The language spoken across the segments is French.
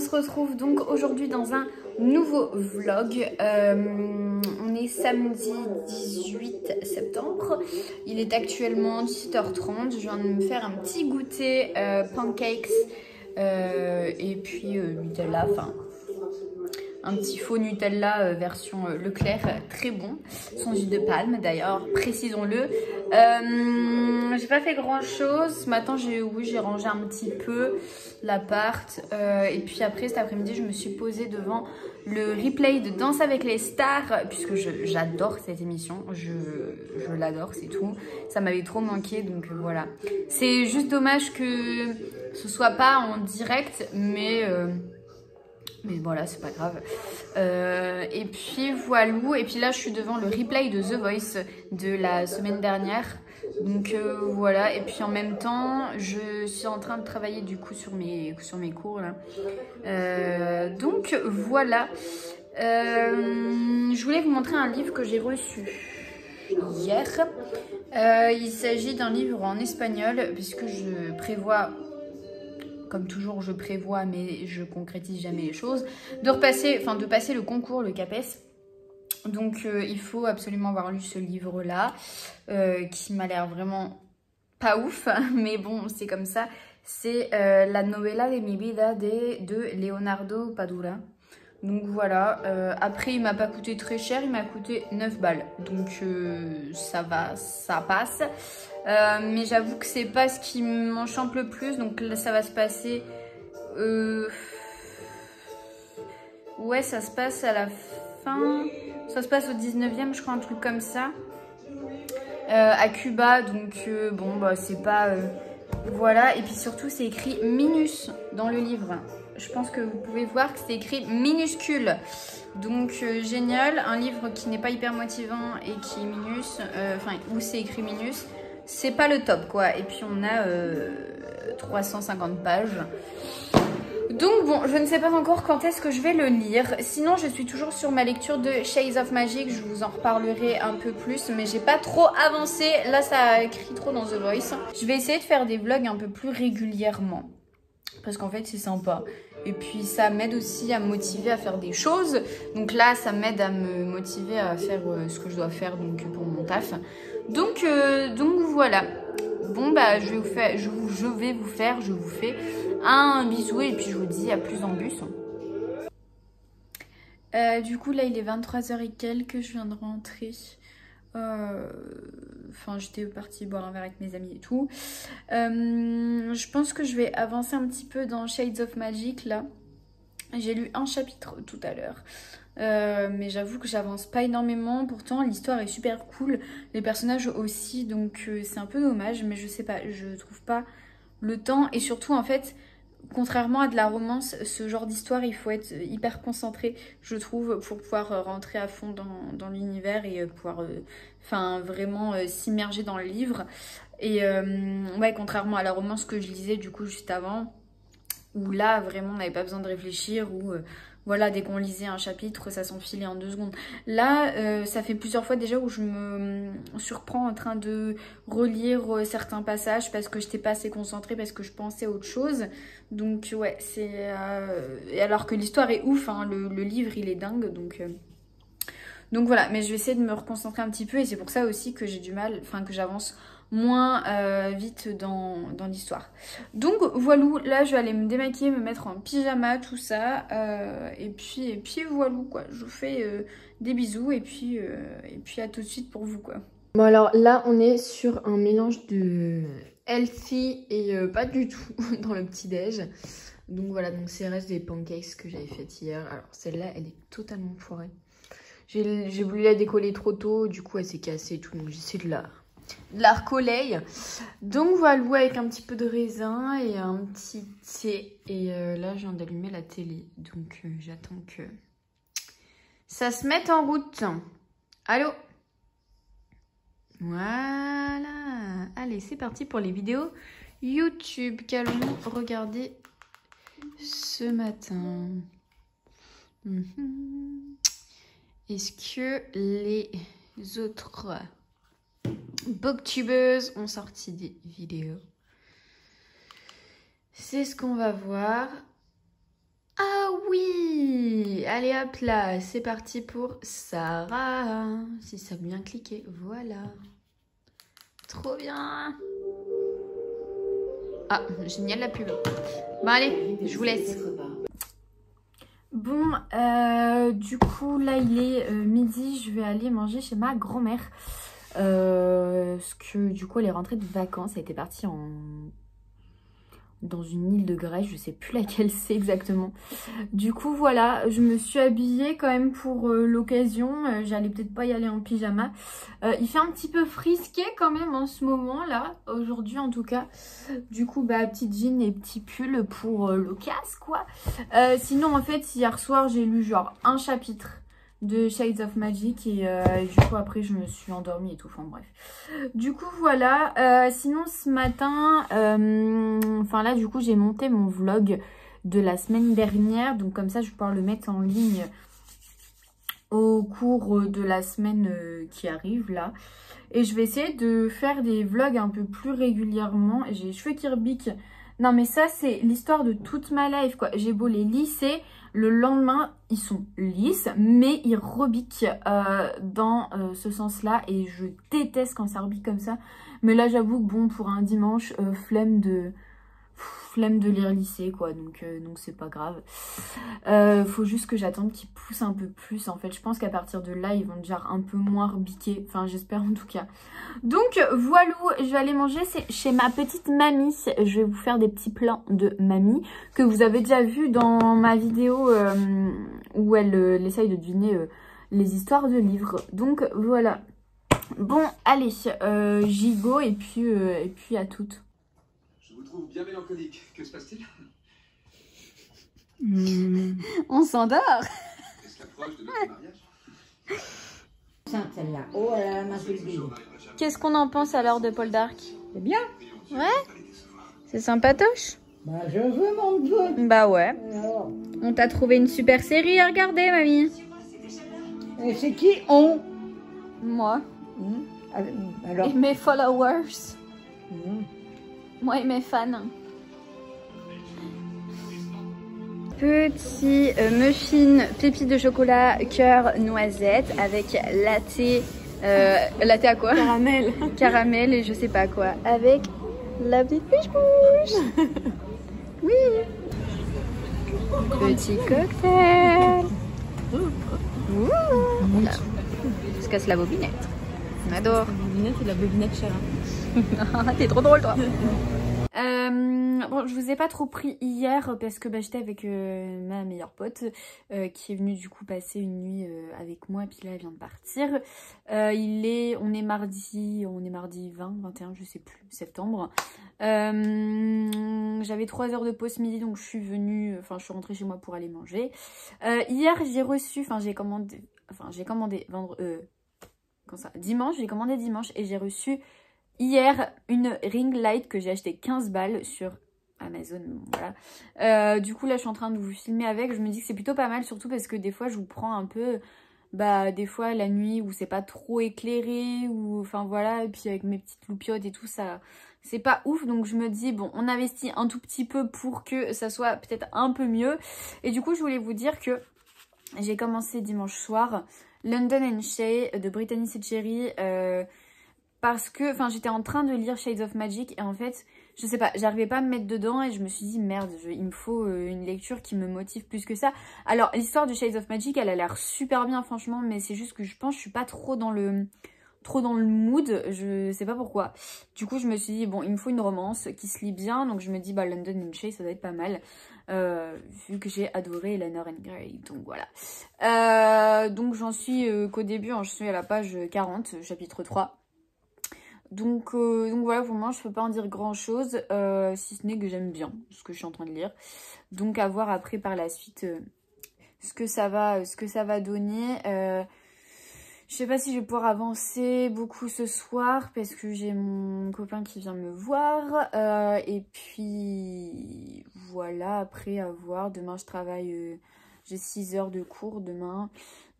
se retrouve donc aujourd'hui dans un nouveau vlog. On est samedi 18 septembre. Il est actuellement 17h30. Je viens de me faire un petit goûter pancakes et puis Nutella, enfin un petit faux Nutella version Leclerc, très bon, sans huile de palme d'ailleurs, précisons-le. J'ai pas fait grand chose. Ce matin j'ai rangé un petit peu l'appart et puis après cet après-midi je me suis posée devant le replay de Danse avec les stars puisque j'adore cette émission, je l'adore, c'est tout. Ça m'avait trop manqué, donc voilà. C'est juste dommage que ce soit pas en direct, mais voilà, c'est pas grave. Et puis voilà. Et puis là, je suis devant le replay de The Voice de la semaine dernière. Donc voilà. Et puis en même temps, je suis en train de travailler du coup sur mes cours là. Donc voilà. Je voulais vous montrer un livre que j'ai reçu hier. Il s'agit d'un livre en espagnol puisque je prévois, comme toujours je prévois mais je concrétise jamais les choses, de passer le concours, le CAPES. Donc il faut absolument avoir lu ce livre là qui m'a l'air vraiment pas ouf, mais bon c'est comme ça. C'est La novela de mi vida de Leonardo Padura. Donc voilà, après il m'a pas coûté très cher, il m'a coûté 9 balles. Donc ça va, ça passe. Mais j'avoue que c'est pas ce qui m'enchante le plus. Donc là ça va se passer... Ouais, ça se passe à la fin... Ça se passe au 19e, je crois, un truc comme ça. À Cuba, donc bon bah c'est pas... Voilà, et puis surtout c'est écrit Minus dans le livre. Je pense que vous pouvez voir que c'est écrit minuscule. Donc génial, un livre qui n'est pas hyper motivant et qui est minus, enfin où c'est écrit minus, c'est pas le top quoi. Et puis on a 350 pages. Donc bon, je ne sais pas encore quand est-ce que je vais le lire. Sinon, je suis toujours sur ma lecture de Shades of Magic. Je vous en reparlerai un peu plus, mais j'ai pas trop avancé. Là, ça écrit trop dans The Voice. Je vais essayer de faire des vlogs un peu plus régulièrement. Parce qu'en fait, c'est sympa. Et puis, ça m'aide aussi à me motiver à faire des choses. Donc là, ça m'aide à me motiver à faire ce que je dois faire donc, pour mon taf. Donc voilà. Bon, bah, je vous fais un bisou et puis je vous dis à plus en bus. Du coup, là, il est 23h et quelques, je viens de rentrer. Enfin, j'étais partie boire un verre avec mes amis et tout. Je pense que je vais avancer un petit peu dans Shades of Magic, là. J'ai lu un chapitre tout à l'heure. Mais j'avoue que j'avance pas énormément. Pourtant l'histoire est super cool, les personnages aussi, donc c'est un peu dommage, mais je sais pas, je trouve pas le temps. Et surtout en fait, contrairement à de la romance, ce genre d'histoire il faut être hyper concentré, je trouve, pour pouvoir rentrer à fond dans l'univers et pouvoir vraiment s'immerger dans le livre. Et ouais, contrairement à la romance que je lisais du coup juste avant, où là vraiment on n'avait pas besoin de réfléchir, où voilà, dès qu'on lisait un chapitre ça s'enfilait en 2 secondes. Là ça fait plusieurs fois déjà où je me surprends en train de relire certains passages parce que j'étais pas assez concentrée, parce que je pensais à autre chose. Donc ouais, c'est et alors que l'histoire est ouf, hein, le livre il est dingue, donc voilà. Mais je vais essayer de me reconcentrer un petit peu, et c'est pour ça aussi que j'ai du mal, que j'avance moins vite dans l'histoire. Donc voilà, là je vais aller me démaquiller, me mettre en pyjama, tout ça, et puis voilà quoi. Je vous fais des bisous et puis à tout de suite pour vous quoi. Bon alors là on est sur un mélange de healthy et pas du tout dans le petit déj. Donc voilà, donc c'est le reste des pancakes que j'avais fait hier. Alors celle-là elle est totalement foirée. J'ai voulu la décoller trop tôt, du coup elle s'est cassée et tout, donc j'essaie de la recoller. Donc voilà, avec un petit peu de raisin et un petit thé. Et là je viens d'allumer la télé, donc j'attends que ça se mette en route. Allô? Voilà. Allez, c'est parti pour les vidéos YouTube qu'allons regarder ce matin. Est-ce que les autres booktubeuses ont sorti des vidéos? C'est ce qu'on va voir. Ah oui! Allez hop là, c'est parti pour Sarah. Si ça a bien cliqué, voilà. Trop bien! Ah, génial la pub. Bon allez, je vous laisse. Bon, du coup, là il est midi, je vais aller manger chez ma grand-mère. Parce que du coup, elle est rentrée de vacances, elle était partie dans une île de Grèce, je sais plus laquelle c'est exactement. Du coup, voilà, je me suis habillée quand même pour l'occasion. J'allais peut-être pas y aller en pyjama. Il fait un petit peu frisqué quand même en ce moment là, aujourd'hui en tout cas. Du coup, bah, petite jean et petit pull pour l'occasion quoi. Sinon, en fait, hier soir, j'ai lu genre un chapitre de Shades of Magic et du coup après je me suis endormie et tout, enfin bref. Du coup voilà, sinon ce matin, enfin là du coup j'ai monté mon vlog de la semaine dernière, donc comme ça je vais pouvoir le mettre en ligne au cours de la semaine qui arrive là. Et je vais essayer de faire des vlogs un peu plus régulièrement. J'ai les cheveux qui rebiquent. Non mais ça c'est l'histoire de toute ma life quoi. J'ai beau les lisser, le lendemain ils sont lisses mais ils rebiquent dans ce sens là. Et je déteste quand ça rebique comme ça. Mais là j'avoue que bon pour un dimanche, flemme de les relisser quoi, donc c'est pas grave. Faut juste que j'attende qu'ils poussent un peu plus en fait. Je pense qu'à partir de là ils vont déjà un peu moins rebiquer, enfin j'espère en tout cas. Donc voilà, je vais aller manger chez ma petite mamie. Je vais vous faire des petits plans de mamie que vous avez déjà vu dans ma vidéo où elle essaye de deviner les histoires de livres. Donc voilà. Bon allez, j'y go et puis à toutes. Je vous trouve bien mélancolique. Que se passe-t-il? On s'endort. Est-ce l'approche de notre mariage? Celle-là. Oh, elle a la main sur le bide. Qu'est-ce qu'on en pense alors de Paul Dark? C'est bien. Ouais. C'est sympatoche. Bah, je veux mon neveu. Bah ouais. Alors, On t'a trouvé une super série à regarder, mamie. et c'est qui on? Moi. Alors, Et mes followers. hum. Moi et mes fans. Petit muffin, pépites de chocolat, cœur, noisette avec latte. Latte à quoi? Caramel. Caramel et je sais pas quoi. Avec la petite fiche-bouche. Oui. Petit cocktail. Ouh. Là. On se casse la bobinette. On adore. La bobinette et la bobinette chère. T'es trop drôle toi. Bon, je vous ai pas trop pris hier parce que bah, j'étais avec ma meilleure pote qui est venue du coup passer une nuit avec moi et puis là elle vient de partir. On est mardi 20, 21, je sais plus, septembre. J'avais 3 heures de pause midi donc je suis rentrée chez moi pour aller manger. Hier j'ai commandé dimanche, j'ai commandé dimanche et j'ai reçu hier une ring light que j'ai acheté 15 balles sur Amazon, voilà. Du coup là je suis en train de vous filmer avec, je me dis que c'est plutôt pas mal, surtout parce que des fois je vous prends un peu, bah des fois la nuit où c'est pas trop éclairé, ou enfin voilà, et puis avec mes petites loupiottes et tout ça, c'est pas ouf, donc je me dis bon on investit un tout petit peu pour que ça soit peut-être un peu mieux. Et du coup je voulais vous dire que j'ai commencé dimanche soir London and Shay de Brittany Setcheri, parce que j'étais en train de lire Shades of Magic et en fait je sais pas, j'arrivais pas à me mettre dedans et je me suis dit merde, il me faut une lecture qui me motive plus que ça. Alors l'histoire de Shades of Magic elle a l'air super bien franchement, mais c'est juste que je pense que je suis pas trop dans le mood, je sais pas pourquoi. Du coup je me suis dit bon il me faut une romance qui se lit bien, donc je me dis bah London and Shay ça doit être pas mal, vu que j'ai adoré Eleanor and Grey, donc voilà. Donc j'en suis qu'au début, je suis à la page 40, chapitre 3. Donc voilà, pour moi je peux pas en dire grand chose, si ce n'est que j'aime bien ce que je suis en train de lire. Donc à voir après par la suite ce que ça va donner. Je sais pas si je vais pouvoir avancer beaucoup ce soir parce que j'ai mon copain qui vient me voir. Et puis voilà, après à voir. Demain je travaille, j'ai 6 heures de cours demain.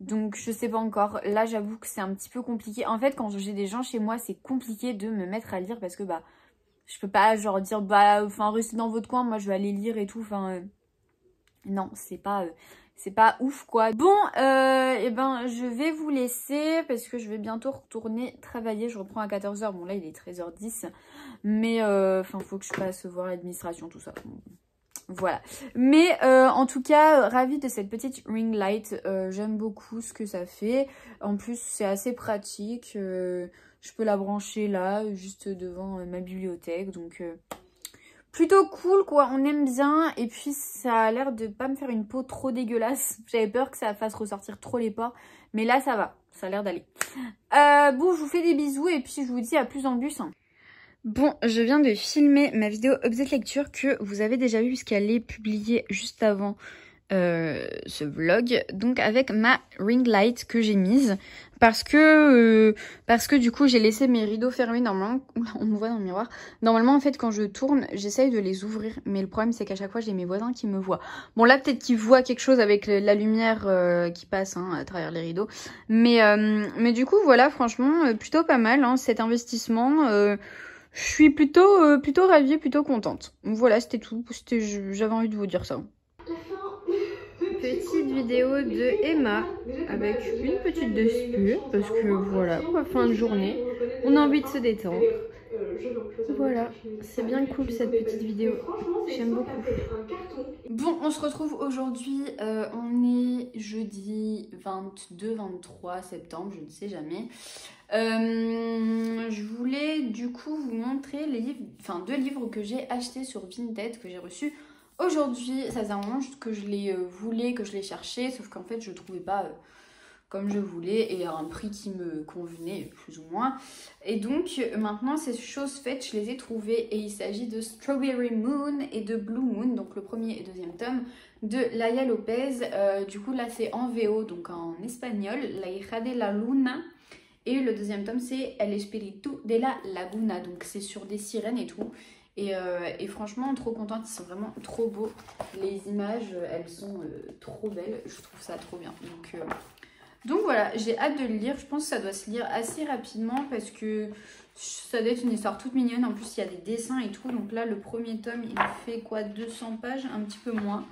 Donc je sais pas encore. Là j'avoue que c'est un petit peu compliqué. En fait quand j'ai des gens chez moi c'est compliqué de me mettre à lire parce que bah je peux pas genre dire bah restez dans votre coin, moi je vais aller lire et tout. non, c'est pas ouf quoi. Bon, et ben je vais vous laisser parce que je vais bientôt retourner travailler. Je reprends à 14 h. Bon là il est 13 h 10. Mais enfin faut que je passe voir l'administration, tout ça. Voilà. Mais en tout cas, ravie de cette petite ring light. J'aime beaucoup ce que ça fait. En plus c'est assez pratique. Je peux la brancher là, juste devant ma bibliothèque. Donc plutôt cool quoi, on aime bien. Et puis ça a l'air de pas me faire une peau trop dégueulasse. J'avais peur que ça fasse ressortir trop les pores. Mais là ça va, ça a l'air d'aller. Bon, je vous fais des bisous et puis je vous dis à plus dans le bus. Bon, je viens de filmer ma vidéo objet lecture que vous avez déjà vue puisqu'elle est publiée juste avant ce vlog. Donc avec ma ring light que j'ai mise parce que du coup j'ai laissé mes rideaux fermés normalement. Oula, on me voit dans le miroir. Normalement en fait quand je tourne j'essaye de les ouvrir mais le problème c'est qu'à chaque fois j'ai mes voisins qui me voient. Bon là peut-être qu'ils voient quelque chose avec la lumière qui passe à travers les rideaux. Mais du coup voilà, franchement plutôt pas mal hein, cet investissement. Je suis plutôt ravie, plutôt contente. Voilà, c'était tout. J'avais envie de vous dire ça. Petite vidéo de Emma avec une petite dispute parce que voilà, fin de journée, on a envie de se détendre. Voilà, c'est bien cool cette petite vidéo. J'aime beaucoup. Bon, on se retrouve aujourd'hui. On est jeudi 22-23 septembre, je ne sais jamais. Je voulais du coup vous montrer les livres, enfin 2 livres que j'ai achetés sur Vinted, que j'ai reçus aujourd'hui. Ça faisait un moment que je les voulais, que je les cherchais, sauf qu'en fait je ne trouvais pas comme je voulais et à un prix qui me convenait plus ou moins. Et donc maintenant c'est chose faite, je les ai trouvés et il s'agit de Strawberry Moon et de Blue Moon, donc le premier et deuxième tome de Laia Lopez. Du coup là c'est en VO, donc en espagnol, La hija de la luna. Et le deuxième tome, c'est El Espíritu de la Laguna. Donc c'est sur des sirènes et tout. Et franchement, trop contente. Ils sont vraiment trop beaux. Les images, elles sont trop belles. Je trouve ça trop bien. Donc voilà, j'ai hâte de le lire. Je pense que ça doit se lire assez rapidement parce que ça doit être une histoire toute mignonne. En plus, il y a des dessins et tout. Donc là, le premier tome, il fait quoi, 200 pages, un petit peu moins.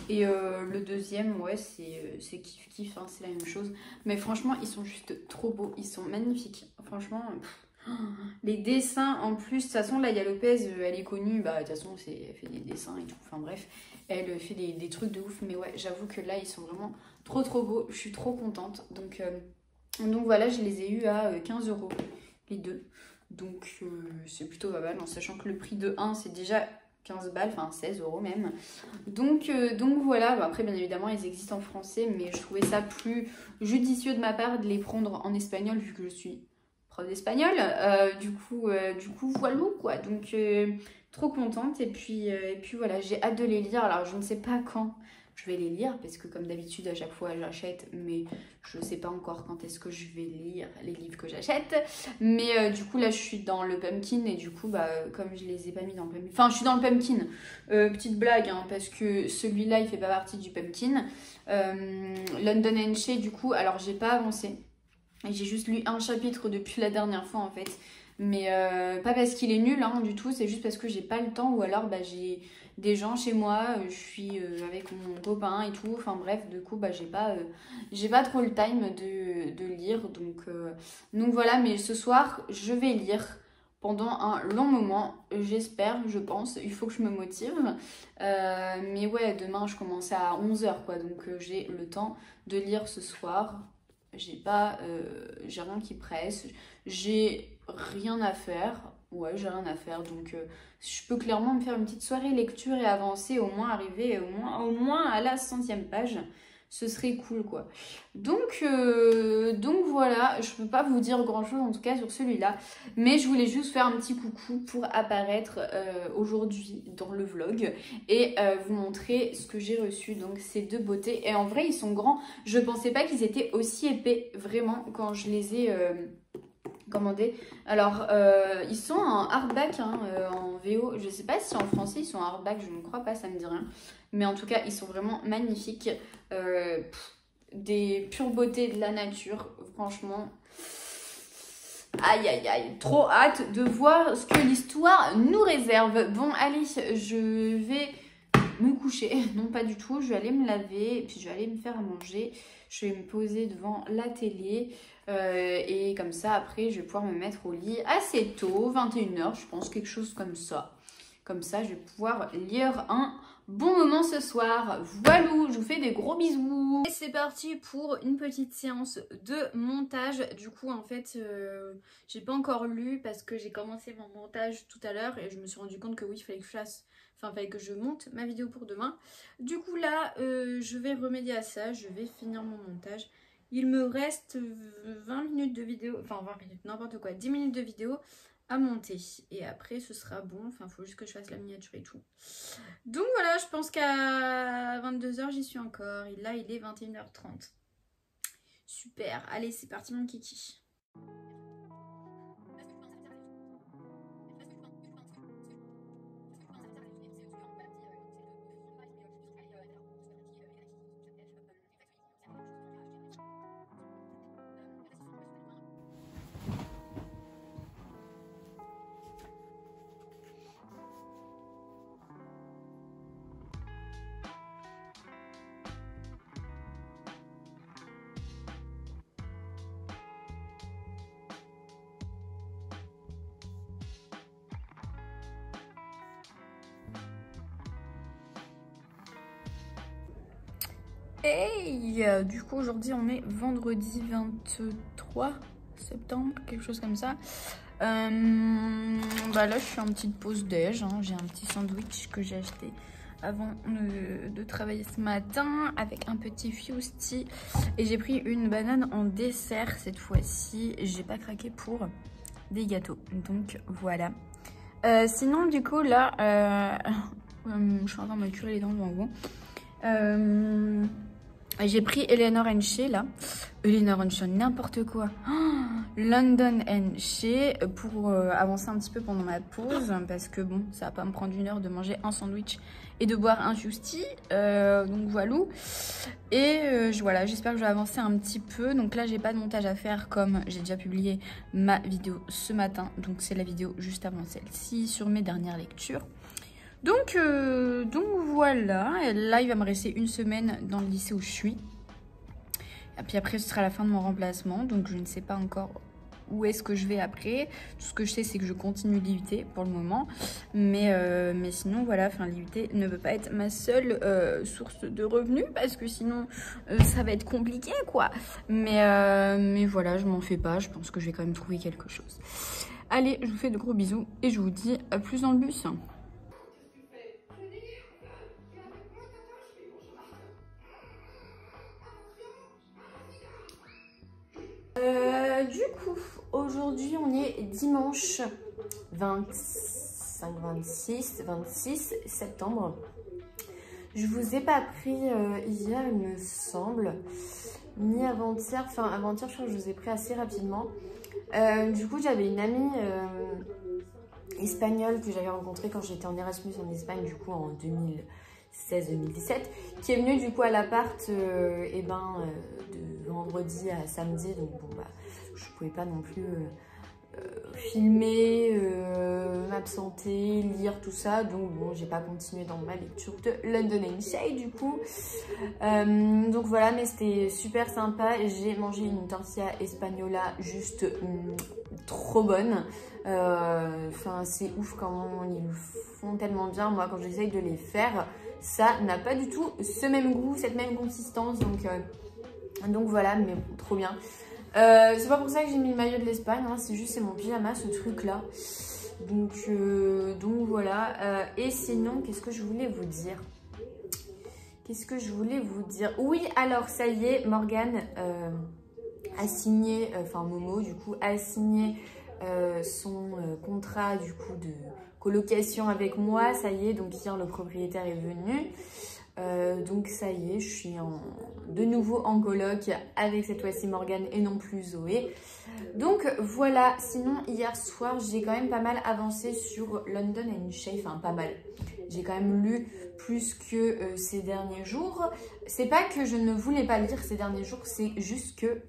Et le deuxième, ouais, c'est kiff, hein, c'est la même chose. Mais franchement, ils sont juste trop beaux, ils sont magnifiques. Franchement, les dessins en plus, de toute façon, Laia Lopez, elle est connue, bah de toute façon, elle fait des dessins et tout. Enfin bref, elle fait des trucs de ouf. Mais ouais, j'avoue que là, ils sont vraiment trop beaux. Je suis trop contente. Donc voilà, je les ai eus à 15 €, les deux. Donc c'est plutôt pas mal, en sachant que le prix de 1, c'est déjà 15 balles, enfin 16 € même. Donc voilà, bon, après bien évidemment ils existent en français, mais je trouvais ça plus judicieux de ma part de les prendre en espagnol vu que je suis prof d'espagnol. Du coup voilà quoi, donc trop contente et puis voilà, j'ai hâte de les lire. Alors je ne sais pas quand je vais les lire parce que comme d'habitude à chaque fois j'achète, mais je ne sais pas encore quand est-ce que je vais lire les livres que j'achète. Mais du coup là je suis dans le pumpkin et du coup bah comme je les ai pas mis dans le pumpkin, enfin je suis dans le pumpkin, petite blague hein, parce que celui-là il fait pas partie du pumpkin. London and Shea du coup, alors j'ai pas avancé, j'ai juste lu un chapitre depuis la dernière fois en fait. Mais pas parce qu'il est nul hein, du tout, c'est juste parce que j'ai pas le temps ou alors bah j'ai des gens chez moi, je suis avec mon copain et tout, enfin bref, du coup bah j'ai pas trop le time de lire, donc voilà. Mais ce soir je vais lire pendant un long moment, j'espère, je pense, il faut que je me motive, mais ouais, demain je commence à 11 h quoi, donc j'ai le temps de lire ce soir. J'ai rien qui presse, j'ai rien à faire. Ouais, j'ai rien à faire, donc je peux clairement me faire une petite soirée lecture et avancer, au moins arriver au moins à la 100e page. Ce serait cool quoi. Donc voilà, je peux pas vous dire grand chose en tout cas sur celui-là, mais je voulais juste faire un petit coucou pour apparaître aujourd'hui dans le vlog et vous montrer ce que j'ai reçu, donc ces 2 beautés. Et en vrai ils sont grands, je pensais pas qu'ils étaient aussi épais vraiment quand je les ai commandés. Alors ils sont en hardback hein, en VO, je sais pas si en français ils sont en hardback, je ne crois pas, ça me dit rien, mais en tout cas ils sont vraiment magnifiques, des pures beautés de la nature, franchement aïe aïe aïe, trop hâte de voir ce que l'histoire nous réserve. Bon allez, je vais me coucher. Non, pas du tout. Je vais aller me laver et puis je vais aller me faire à manger. Je vais me poser devant la télé et comme ça, après, je vais pouvoir me mettre au lit assez tôt, 21 h, je pense, quelque chose comme ça. Comme ça, je vais pouvoir lire un bon moment ce soir. Voilà, je vous fais des gros bisous. Et c'est parti pour une petite séance de montage. Du coup, en fait, j'ai pas encore lu parce que j'ai commencé mon montage tout à l'heure et je me suis rendu compte que oui, il fallait que je fasse... Enfin, il fallait que je monte ma vidéo pour demain. Du coup, là, je vais remédier à ça. Je vais finir mon montage. Il me reste 20 minutes de vidéo. Enfin, 20 minutes, n'importe quoi. 10 minutes de vidéo à monter. Et après, ce sera bon. Enfin, il faut juste que je fasse la miniature et tout. Donc, voilà, je pense qu'à 22 h, j'y suis encore. Et là, il est 21 h 30. Super. Allez, c'est parti, mon kiki. Hey, du coup aujourd'hui on est vendredi 23 septembre, quelque chose comme ça. Bah là je suis en petite pause déj, hein. J'ai un petit sandwich que j'ai acheté avant de travailler ce matin avec un petit Fusti. Et j'ai pris une banane en dessert cette fois-ci. J'ai pas craqué pour des gâteaux, donc voilà. Sinon du coup là, je suis en train de me curer les dents devant vous. J'ai pris Eleanor & Shea là. Eleanor & Shea, n'importe quoi. Oh, London & Shea pour avancer un petit peu pendant ma pause. Parce que bon, ça va pas me prendre 1 heure de manger un sandwich et de boire un Fusti. Donc voilà. Et voilà, j'espère que je vais avancer un petit peu. Donc là, j'ai pas de montage à faire comme j'ai déjà publié ma vidéo ce matin. Donc c'est la vidéo juste avant celle-ci sur mes dernières lectures. Donc voilà, et là il va me rester 1 semaine dans le lycée où je suis. Et puis après ce sera la fin de mon remplacement, donc je ne sais pas encore où est-ce que je vais après. Tout ce que je sais c'est que je continue l'IUT pour le moment. Mais sinon voilà, l'IUT ne peut pas être ma seule source de revenus parce que sinon ça va être compliqué quoi. Mais voilà, je m'en fais pas, je pense que je vais quand même trouver quelque chose. Allez, je vous fais de gros bisous et je vous dis à plus dans le bus. Du coup, aujourd'hui on est dimanche 26 septembre. Je vous ai pas pris hier il me semble, ni avant-hier, enfin avant-hier je crois que je vous ai pris assez rapidement. Du coup j'avais une amie espagnole que j'avais rencontrée quand j'étais en Erasmus en Espagne, du coup en 2016-2017, qui est venue du coup à l'appart de vendredi à samedi. Donc bon bah je pouvais pas non plus filmer, m'absenter, lire tout ça, donc bon j'ai pas continué dans ma lecture de London & Shea du coup. Donc voilà, mais c'était super sympa. J'ai mangé une tortilla espagnola juste trop bonne. Enfin c'est ouf comment ils le font tellement bien. Moi quand j'essaye de les faire, ça n'a pas du tout ce même goût, cette même consistance, donc voilà, mais bon, trop bien. C'est pas pour ça que j'ai mis le maillot de l'Espagne, hein, c'est juste c'est mon pyjama ce truc là. Donc voilà. Et sinon, qu'est-ce que je voulais vous dire? Oui, alors ça y est, Morgane a signé, enfin Momo du coup a signé son contrat du coup de colocation avec moi. Ça y est, donc hier le propriétaire est venu. Donc ça y est, je suis de nouveau en coloc avec cette fois-ci Morgane et non plus Zoé. Donc voilà, sinon hier soir j'ai quand même pas mal avancé sur London & Shea, enfin pas mal. J'ai quand même lu plus que ces derniers jours. C'est pas que je ne voulais pas lire ces derniers jours, c'est juste que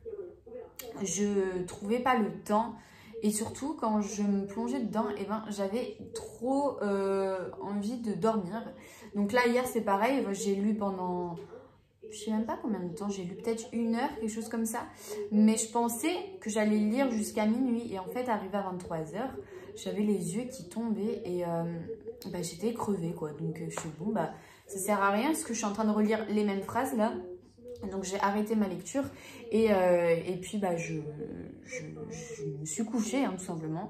je trouvais pas le temps Et surtout, quand je me plongeais dedans, et ben, j'avais trop envie de dormir. Donc là, hier, c'est pareil. J'ai lu pendant... Je sais même pas combien de temps. J'ai lu peut-être 1 heure, quelque chose comme ça. Mais je pensais que j'allais lire jusqu'à minuit. Et en fait, arrivé à 23h, j'avais les yeux qui tombaient. Et bah, j'étais crevée, quoi. Donc je suis bon, bah, ça sert à rien parce que je suis en train de relire les mêmes phrases, là. Donc j'ai arrêté ma lecture et puis bah, je me suis couchée hein, tout simplement.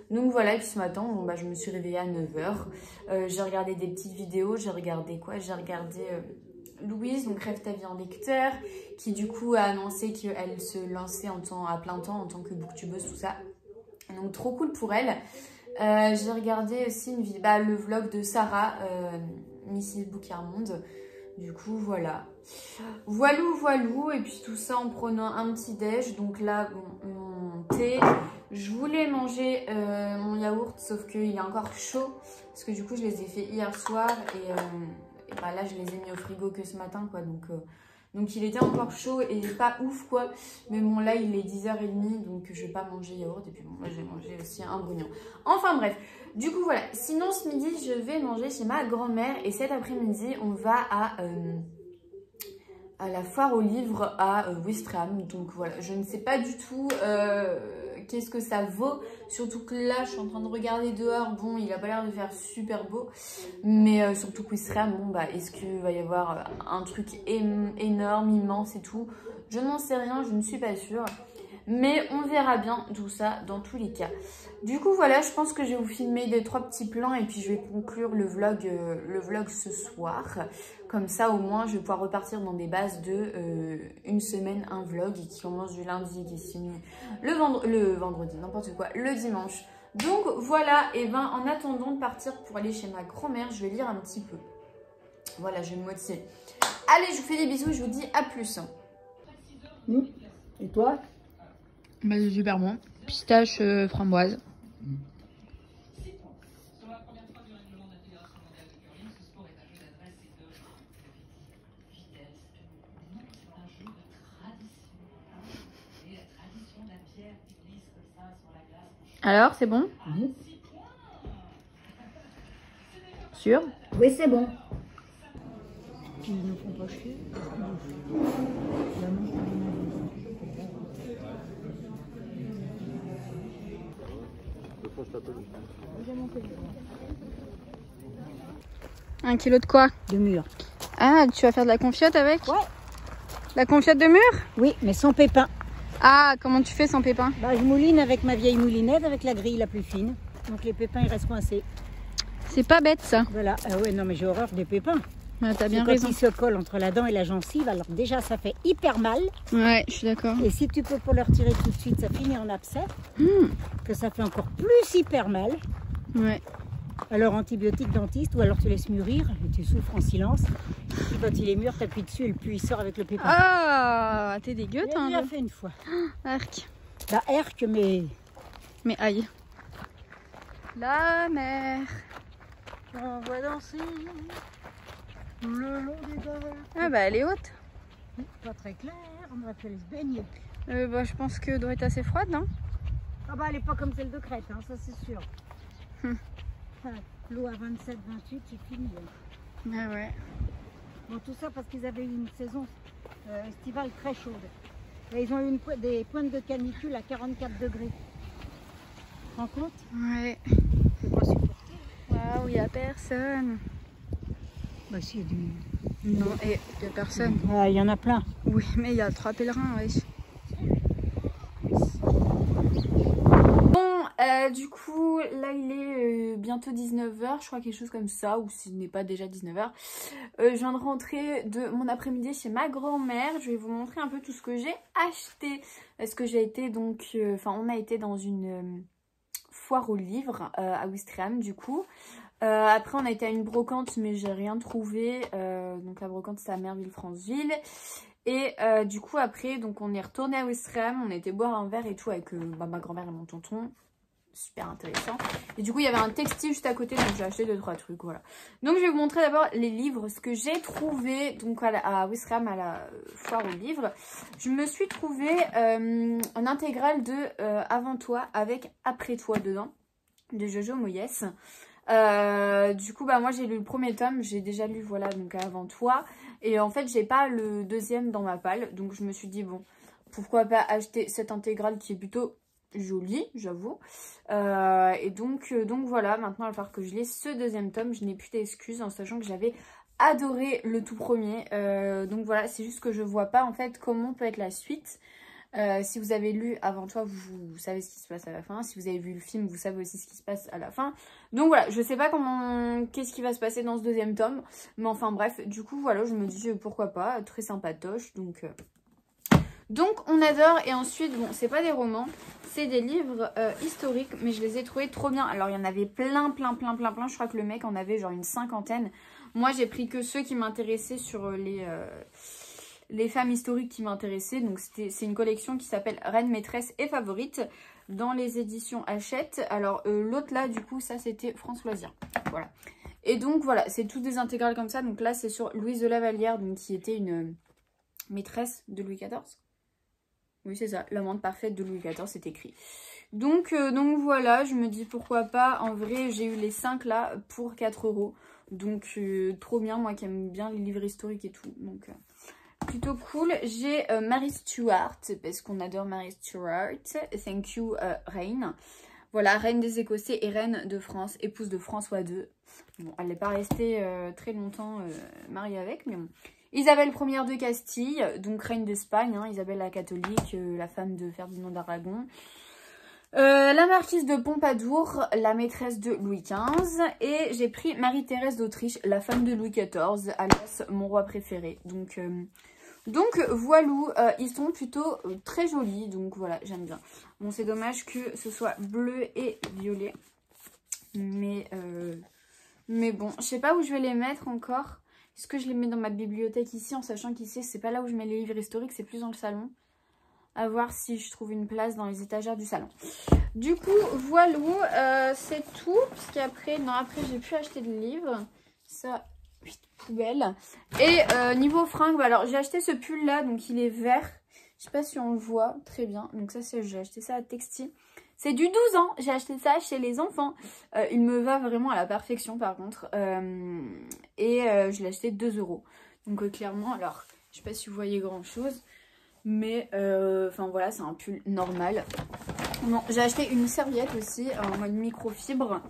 Donc voilà, et puis ce matin bon, bah, je me suis réveillée à 9h. J'ai regardé des petites vidéos, j'ai regardé quoi? J'ai regardé Louise, donc Rêve ta vie en lecteur, qui du coup a annoncé qu'elle se lançait à plein temps en tant que booktubeuse, tout ça. Donc trop cool pour elle. J'ai regardé aussi le vlog de Sarah, Mrs Boucarmonde. Du coup, voilà. Voilou. Et puis tout ça en prenant un petit déj. Donc là, bon, mon thé. Je voulais manger mon yaourt, sauf qu'il est encore chaud. Parce que du coup, je les ai fait hier soir. Et bah, là, je les ai mis au frigo que ce matin, quoi. Donc il était encore chaud et pas ouf, quoi. Mais bon, là, il est 10h30. Donc, je vais pas manger yaourt. Et puis bon, moi, je vais manger aussi un brugnon. Enfin, bref. Du coup, voilà. Sinon, ce midi, je vais manger chez ma grand-mère. Et cet après-midi, on va à la foire aux livres à Ouistreham. Donc, voilà. Je ne sais pas du tout qu'est-ce que ça vaut. Surtout que là, je suis en train de regarder dehors. Bon, il a pas l'air de faire super beau. Mais surtout qu'Ouistreham, bon, bah, est-ce qu'il va y avoir un truc énorme, immense et tout? Je n'en sais rien. Je ne suis pas sûre. Mais on verra bien tout ça dans tous les cas. Du coup, voilà, je pense que je vais vous filmer 2-3 petits plans et puis je vais conclure le vlog ce soir. Comme ça, au moins, je vais pouvoir repartir dans des bases de une semaine, un vlog qui commence du lundi et qui se finit le vendredi, n'importe quoi, le dimanche. Donc, voilà, et ben en attendant de partir pour aller chez ma grand-mère, je vais lire un petit peu. Voilà, je vais me motiver. Allez, je vous fais des bisous, je vous dis à plus. Et toi? Bah, c'est super bon. Pistache framboise. Alors, c'est bon? Sûr? Oui, c'est bon. Ils ne font pas chier. Un kilo de quoi? De mûr. Ah, tu vas faire de la confiote avec? Ouais. La confiote de mûr? Oui, mais sans pépins. Ah, comment tu fais sans pépins? Bah, je mouline avec ma vieille moulinette, avec la grille la plus fine. Donc les pépins, ils restent coincés. C'est pas bête ça. Voilà. Ah ouais, non, mais j'ai horreur des pépins. Ouais, t'as bien quand raison. ils se collent entre la dent et la gencive, alors déjà, ça fait hyper mal. Ouais, je suis d'accord. Et si tu peux pas le retirer tout de suite, ça finit en abcès. Que ça fait encore plus hyper mal. Ouais. Alors antibiotique dentiste ou alors tu laisses mûrir et tu souffres en silence. Et quand il est mûr, t'appuies dessus et puis il sort avec le pépin. Ah, t'es dégueu, J'ai toi. déjà fait une fois. Arc. La herque, mais... Mais aïe. La mer. On va danser le long des barres. Ah bah elle est haute. Pas très clair, on aurait pu aller se baigner. Bah, je pense que doit être assez froide, non? Ah bah elle est pas comme celle de Crète, hein, ça c'est sûr. L'eau à 27, 28, c'est fini. Ah ouais. Bon, tout ça parce qu'ils avaient eu une saison estivale très chaude. Et ils ont eu des pointes de canicule à 44 degrés. Tu te rends compte? Ouais. C'est pas supporté. Waouh, il y a personne. Bah si, il y a du monde. Non, et il y a personne. Ah, il y en a plein. Oui, mais il y a 3 pèlerins, ouais. Bon, du coup, là il est bientôt 19h, je crois quelque chose comme ça, ou s'il n'est pas déjà 19h. Je viens de rentrer de mon après-midi chez ma grand-mère. Je vais vous montrer un peu tout ce que j'ai acheté. Parce que j'ai été donc, on a été dans une foire aux livres à Ouistreham du coup. Après on a été à une brocante mais j'ai rien trouvé. Donc la brocante c'est à Merville-Franceville. Et du coup après donc on est retourné à Ouistreham, on a été boire un verre et tout avec ma grand-mère et mon tonton. super intéressant. Et du coup, il y avait un textile juste à côté, donc j'ai acheté 2-3 trucs, voilà. Donc, je vais vous montrer d'abord les livres, ce que j'ai trouvé donc à Ouistreham, à la foire aux livres. Je me suis trouvé un intégral de Avant toi avec Après toi dedans, de Jojo Moyes. Du coup, bah moi j'ai lu le premier tome, j'ai déjà lu, voilà, donc Avant toi. Et en fait, j'ai pas le deuxième dans ma palle, donc je me suis dit, bon, pourquoi pas acheter cette intégrale qui est plutôt jolie, j'avoue. Et donc voilà, maintenant il va falloir que je lise ce deuxième tome. Je n'ai plus d'excuses en sachant que j'avais adoré le tout premier. Donc voilà, c'est juste que je vois pas en fait comment peut être la suite. Si vous avez lu Avant toi, vous savez ce qui se passe à la fin. Si vous avez vu le film, vous savez aussi ce qui se passe à la fin. Donc voilà, je sais pas qu'est-ce qui va se passer dans ce deuxième tome. Mais enfin bref, du coup voilà, je me dis pourquoi pas, très sympatoche. Donc on adore. Et ensuite, bon, c'est pas des romans, c'est des livres historiques, mais je les ai trouvés trop bien. Alors il y en avait plein. Je crois que le mec en avait genre une 50aine. Moi j'ai pris que ceux qui m'intéressaient sur les femmes historiques qui m'intéressaient. Donc c'est une collection qui s'appelle Reine, maîtresse et favorite dans les éditions Hachette. Alors l'autre là du coup ça c'était France Loisirs. Voilà. Et donc voilà, c'est toutes des intégrales comme ça. Donc là c'est sur Louise de La Vallière, donc qui était une maîtresse de Louis XIV. Oui c'est ça, l'amante parfaite de Louis XIV, c'est écrit. Donc voilà, je me dis pourquoi pas. En vrai j'ai eu les 5 là pour 4 €. Donc trop bien, moi qui aime bien les livres historiques et tout. Donc plutôt cool. J'ai Mary Stuart, parce qu'on adore Mary Stuart. Thank you, Reine. Voilà, reine des Écossais et reine de France, épouse de François II. Bon, elle n'est pas restée très longtemps mariée avec, mais bon. Isabelle Ier de Castille, donc reine d'Espagne, hein, Isabelle la catholique, la femme de Ferdinand d'Aragon. La marquise de Pompadour, la maîtresse de Louis XV. Et j'ai pris Marie-Thérèse d'Autriche, la femme de Louis XIV, alias mon roi préféré. Donc voilou, ils sont plutôt très jolis, donc voilà, j'aime bien. Bon, c'est dommage que ce soit bleu et violet. Mais bon, je sais pas où je vais les mettre encore. Est-ce que je les mets dans ma bibliothèque ici, en sachant qu'ici, c'est pas là où je mets les livres historiques, c'est plus dans le salon. À voir si je trouve une place dans les étagères du salon. Du coup, voilou, c'est tout. Puisqu'après, non, après, j'ai pu acheter de livres. Ça, poubelle. Et niveau fringues, bah, alors j'ai acheté ce pull là, donc il est vert. Je sais pas si on le voit très bien. Donc ça, j'ai acheté ça à Texti. C'est du 12 ans, j'ai acheté ça chez les enfants. Il me va vraiment à la perfection par contre. Je l'ai acheté 2 €. Donc clairement, alors je sais pas si vous voyez grand chose. Mais enfin voilà, c'est un pull normal. Bon, j'ai acheté une serviette aussi en mode microfibre.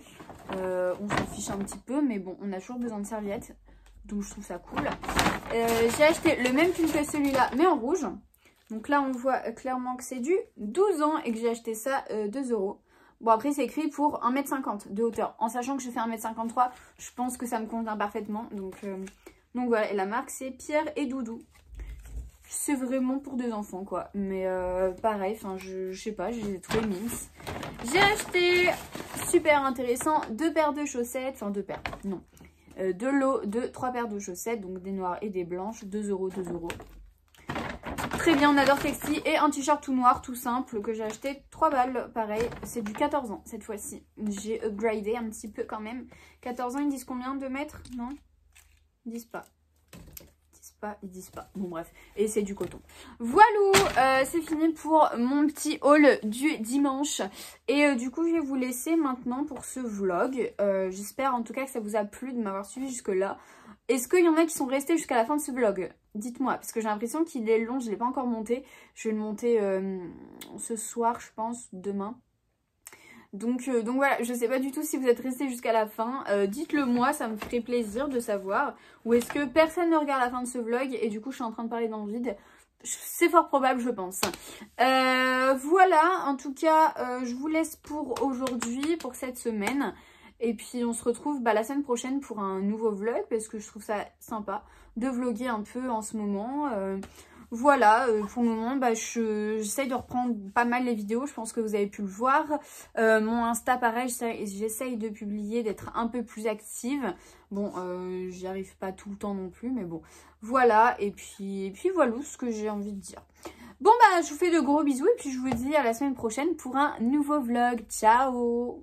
On s'en fiche un petit peu, mais bon, on a toujours besoin de serviettes. Donc je trouve ça cool. J'ai acheté le même pull que celui-là, mais en rouge. Donc là, on voit clairement que c'est du 12 ans et que j'ai acheté ça 2 €. Bon, après, c'est écrit pour 1,50 m de hauteur. En sachant que je fais 1,53 m, je pense que ça me convient parfaitement. Donc voilà, et la marque, c'est Pierre et Doudou. C'est vraiment pour des enfants, quoi. Mais pareil, enfin, je sais pas, j'ai trouvé mince. J'ai acheté, super intéressant, 2 paires de chaussettes. Enfin, 2 paires, non. 2 lots de 3 paires de chaussettes, donc des noires et des blanches. 2 €, 2 €. Très bien, on adore Texti. Et un t-shirt tout noir, tout simple, que j'ai acheté 3 balles. Pareil, c'est du 14 ans cette fois-ci. J'ai upgradé un petit peu quand même. 14 ans, ils disent combien de mètres? Non, ils disent pas. Ils disent pas. Bon bref, et c'est du coton. Voilà, c'est fini pour mon petit haul du dimanche. Et du coup, je vais vous laisser maintenant pour ce vlog. J'espère en tout cas que ça vous a plu de m'avoir suivi jusque là. Est-ce qu'il y en a qui sont restés jusqu'à la fin de ce vlog? Dites-moi, parce que j'ai l'impression qu'il est long, je ne l'ai pas encore monté. Je vais le monter ce soir, je pense, demain. Donc voilà, je sais pas du tout si vous êtes restés jusqu'à la fin. Dites-le moi, ça me ferait plaisir de savoir. Ou est-ce que personne ne regarde la fin de ce vlog et du coup je suis en train de parler dans le vide? C'est fort probable, je pense. Voilà, en tout cas, je vous laisse pour aujourd'hui, pour cette semaine. Et puis on se retrouve la semaine prochaine pour un nouveau vlog parce que je trouve ça sympa de vlogger un peu en ce moment. Voilà, pour le moment, j'essaye de reprendre pas mal les vidéos, je pense que vous avez pu le voir. Mon Insta, pareil, j'essaye de publier, d'être un peu plus active. Bon, j'y arrive pas tout le temps non plus, mais bon, voilà. Et puis voilà ce que j'ai envie de dire. Bon bah je vous fais de gros bisous et puis je vous dis à la semaine prochaine pour un nouveau vlog. Ciao!